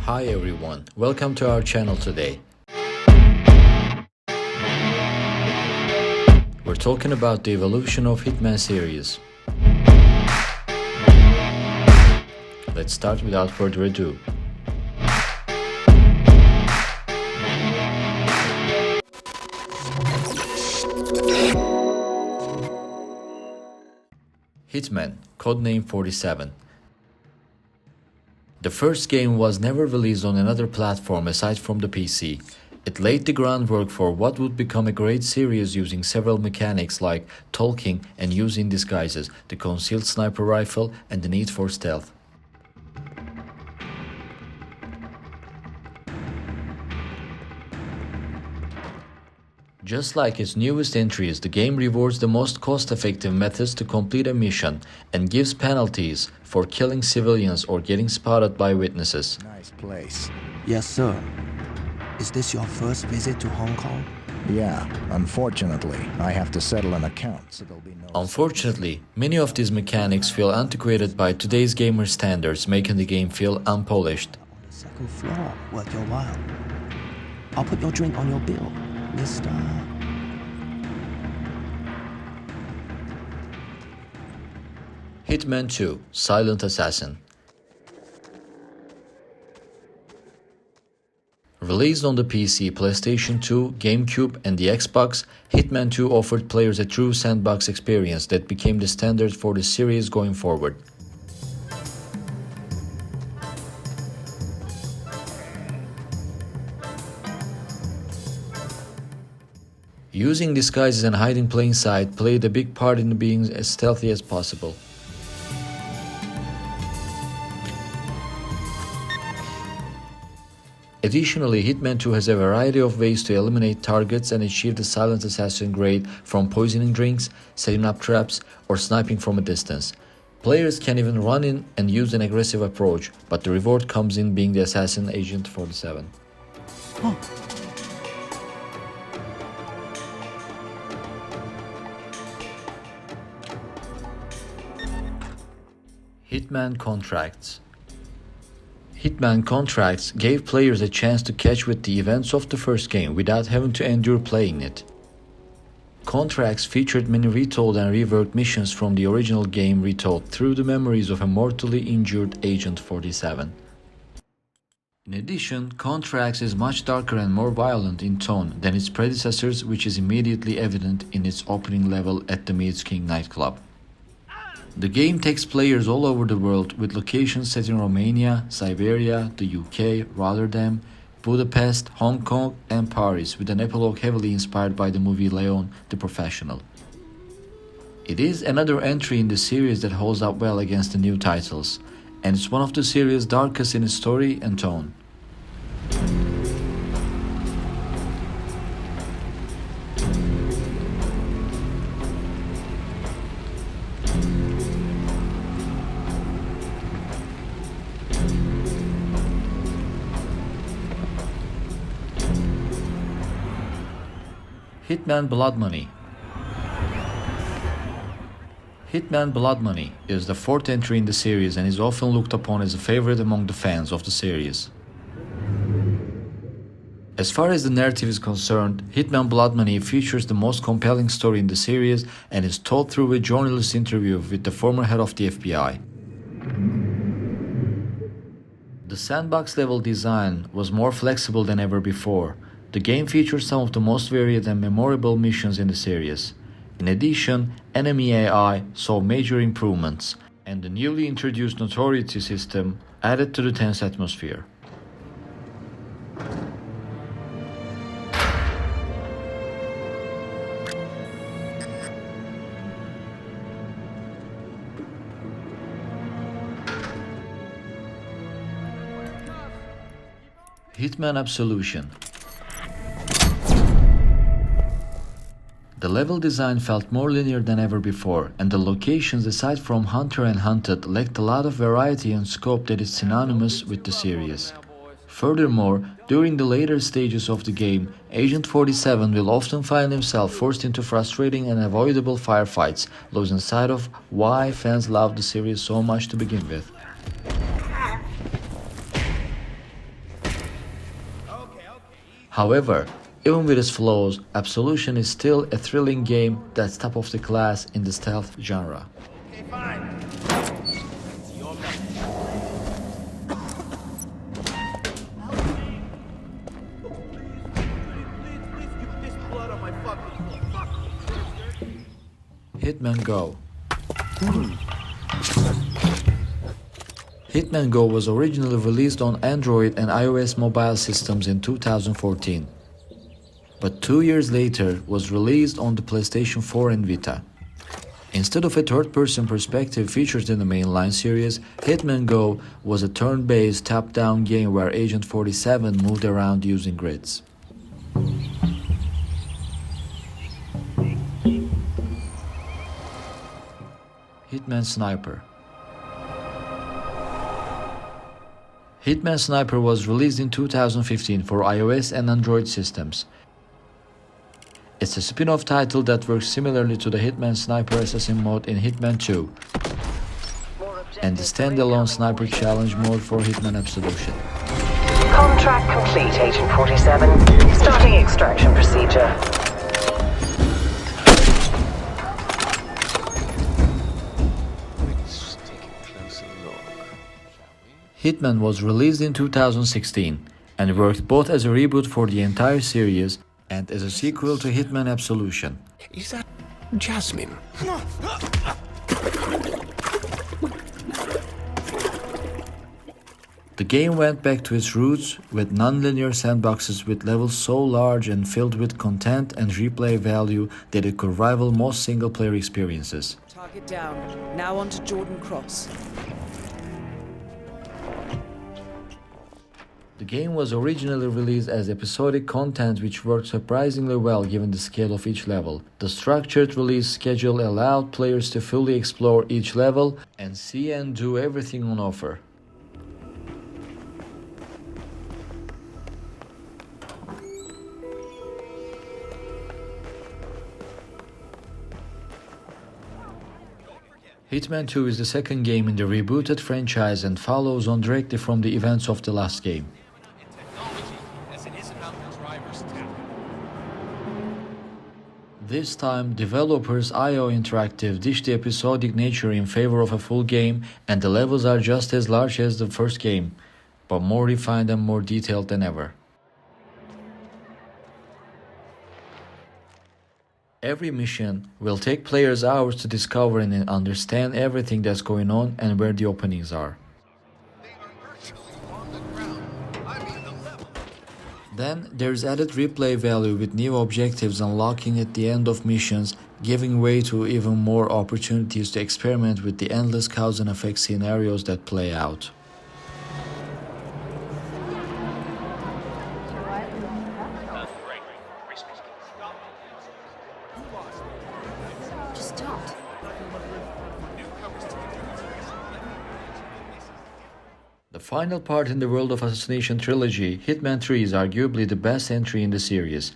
Hi everyone, welcome to our channel today. We're talking about the evolution of Hitman series. Let's start without further ado. Hitman, codename 47. The first game was never released on another platform aside from the PC. It laid the groundwork for what would become a great series using several mechanics like talking and using disguises, the concealed sniper rifle, and the need for stealth. Just like its newest entries, the game rewards the most cost-effective methods to complete a mission and gives penalties for killing civilians or getting spotted by witnesses. Nice place. Yes, sir. Is this your first visit to Hong Kong? Yeah, unfortunately, I have to settle an account, so there'll be no... Unfortunately, many of these mechanics feel antiquated by today's gamer standards, making the game feel unpolished. On the second floor, worth your while. I'll put your drink on your bill, Mr. Hitman 2: Silent Assassin. Released on the PC, PlayStation 2, GameCube, and the Xbox, Hitman 2 offered players a true sandbox experience that became the standard for the series going forward. Using disguises and hiding in plain sight played a big part in being as stealthy as possible. Additionally, Hitman 2 has a variety of ways to eliminate targets and achieve the silent assassin grade, from poisoning drinks, setting up traps, or sniping from a distance. Players can even run in and use an aggressive approach, but the reward comes in being the assassin Agent 47. Oh. Hitman Contracts. Hitman Contracts gave players a chance to catch with the events of the first game without having to endure playing it. Contracts featured many retold and reworked missions from the original game retold through the memories of a mortally injured Agent 47. In addition, Contracts is much darker and more violent in tone than its predecessors, which is immediately evident in its opening level at the Meads King nightclub. The game takes players all over the world, with locations set in Romania, Siberia, the UK, Rotterdam, Budapest, Hong Kong, and Paris, with an epilogue heavily inspired by the movie Leon the Professional. It is another entry in the series that holds up well against the new titles, and it's one of the series' darkest in its story and tone. Hitman Blood Money. Hitman Blood Money is the fourth entry in the series and is often looked upon as a favorite among the fans of the series. As far as the narrative is concerned, Hitman Blood Money features the most compelling story in the series and is told through a journalist interview with the former head of the FBI. The sandbox level design was more flexible than ever before. The game features some of the most varied and memorable missions in the series. In addition, enemy AI saw major improvements, and the newly introduced notoriety system added to the tense atmosphere. Hitman Absolution. The level design felt more linear than ever before, and the locations aside from Hunter and Hunted lacked a lot of variety and scope that is synonymous with the series. Furthermore, during the later stages of the game, Agent 47 will often find himself forced into frustrating and avoidable firefights, losing sight of why fans loved the series so much to begin with. However, even with its flaws, Absolution is still a thrilling game that's top of the class in the stealth genre. Okay, fine. It's your message. Please, you piss blood on my fucking fuck. Hitman Go. Hitman Go was originally released on Android and iOS mobile systems in 2014, but 2 years later was released on the PlayStation 4 and Vita. Instead of a third-person perspective featured in the mainline series, Hitman Go was a turn-based top-down game where Agent 47 moved around using grids. Hitman Sniper. Hitman Sniper was released in 2015 for iOS and Android systems. It's a spin-off title that works similarly to the Hitman Sniper Assassin mode in Hitman 2 and the standalone Sniper Challenge mode for Hitman Absolution. Contract complete, Agent 47. Starting extraction procedure. Let's take a closer look, shall we? Hitman was released in 2016 and worked both as a reboot for the entire series and as a sequel to Hitman Absolution. Is that Jasmine? The game went back to its roots with non-linear sandboxes with levels so large and filled with content and replay value that it could rival most single-player experiences. Target down. Now on to Jordan Cross. The game was originally released as episodic content which worked surprisingly well given the scale of each level. The structured release schedule allowed players to fully explore each level and see and do everything on offer. Hitman 2 is the second game in the rebooted franchise and follows on directly from the events of the last game. This time, developers IO Interactive ditched the episodic nature in favor of a full game, and the levels are just as large as the first game, but more refined and more detailed than ever. Every mission will take players hours to discover and understand everything that's going on and where the openings are. Then there's added replay value with new objectives unlocking at the end of missions, giving way to even more opportunities to experiment with the endless cause and effect scenarios that play out. Just don't. The final part in the World of Assassination trilogy, Hitman 3 is arguably the best entry in the series.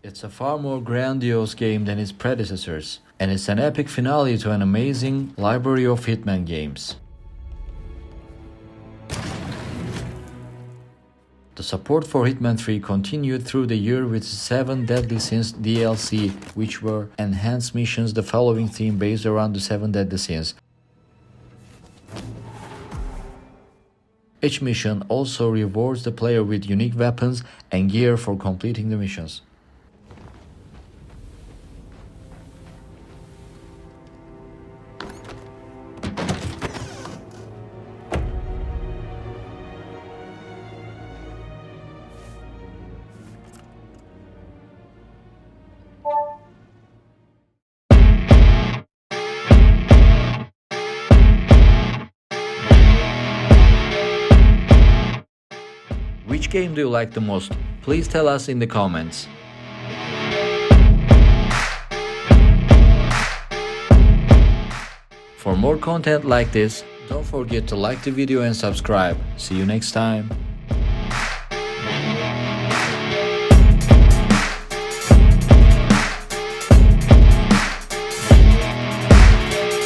It's a far more grandiose game than its predecessors, and it's an epic finale to an amazing library of Hitman games. The support for Hitman 3 continued through the year with 7 Deadly Sins DLC, which were enhanced missions the following theme based around the 7 Deadly Sins. Each mission also rewards the player with unique weapons and gear for completing the missions. Which game do you like the most? Please tell us in the comments. For more content like this, don't forget to like the video and subscribe. See you next time.